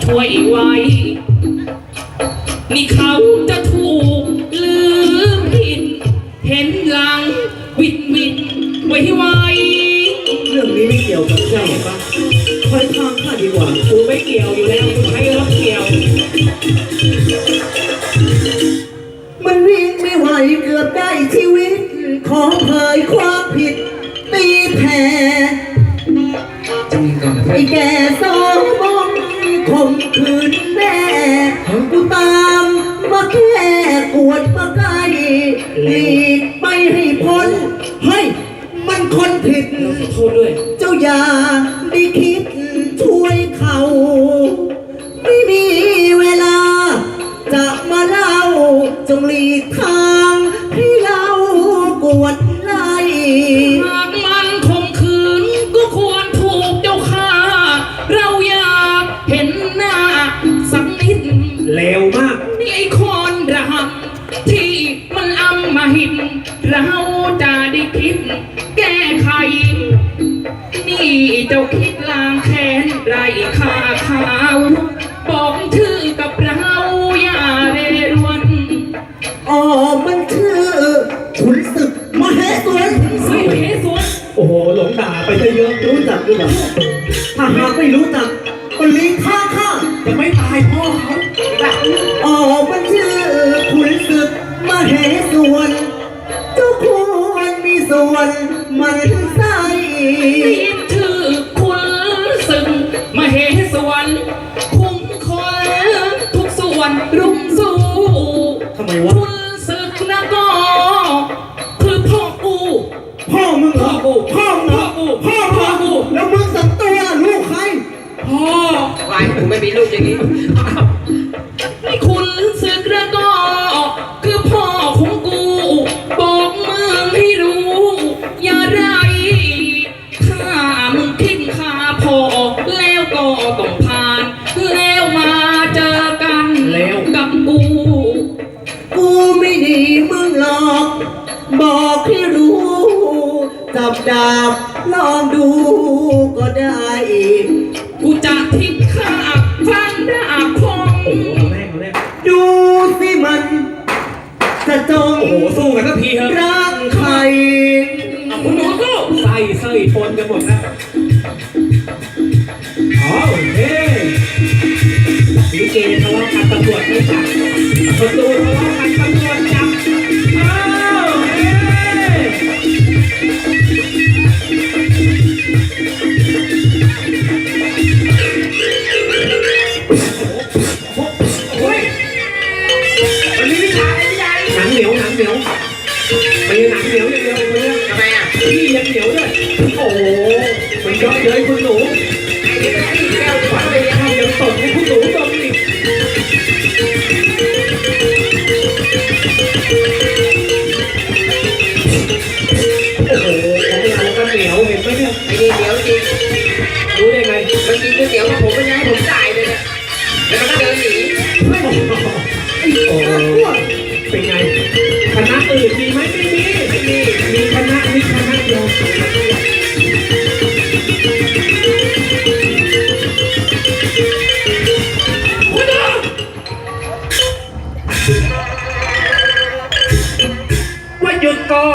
ช่วยไว้นี่เขาจะถูกลืมผิดเห็นหลังวิดไว้เรื่องนี้ไม่เกี่ยวกับเจ้าปะคอยทางข้าดีกว่ากูไม่เกี่ยวอยู่แล้วกูใช้รับเกี่ยวมันวิ่งไม่ไหวเกือบได้ชีวิตขอเผยความผิดตีแผ่ไอ้แก่สองมองข่มขืนแม่กูตามมาแค่กวดมาใกล้หลีกไปให้พ้นเฮ้ยมันคนผิดโทษด้วยเจ้าอย่าได้คิดช่วยเขาไม่มีเวลาจะมาเล่าจงหลีกทางให้เรากวดไล่หากมันข่มขืนก็ควรถูกเจ้าฆ่าเราอยากเห็นหน้าสักนิดเลวมากนี่ไอ้คนระหำที่มันอำมาหินเราจะได้คิดแก้ไขนี่เจ้าคิดล้างแค้นไรค่าขาวบอกชื่อกับเราอย่าเรรวนอ๋อมันชื่อขุนศึกมเหสวนโอ้โหหลงด่าไปซะเยอะรู้จักหรือเปล่าถ้าหากไม่รู้จักก็ลีข้าจะไม่ตายพ่อเขาอ๋อมันชื่อขุนศึกมเหสวนเจ้าควรมีส่วนมันใส่ชื่อคุณศึกมเหสวนคุ้มคอยทุกส่วนรุ่งสู้ทำไมวะคุณศึกนะก็คือพ่อกูมึงเหรอพ่อกูแล้วมึงสังตัวลูกใครพ่อวายกูไม่มีลูกอย่างนี้นี่คุณศึกนะก็คือพ่อของกูบอกมึงให้รู้อย่าไรถ้ามึงทิ้งข้าพ่อแล้วก็ต้องผ่านแล้วมาเจอกันแล้วกับกูไม่ดีมึงหรอกบอกให้รู้จับดาบลองดูก็ได้กูจะทิ้งข้าฟันดาบคงดูสิมันจะจงสู้กันสักทีเถอะรักใครคุณหนูสู้ใส่ปนกันหมดนะเฮ้ลิเกทะเลาะกันตำรวจไม่จับประตูทะเลาะกันตำรวจจับ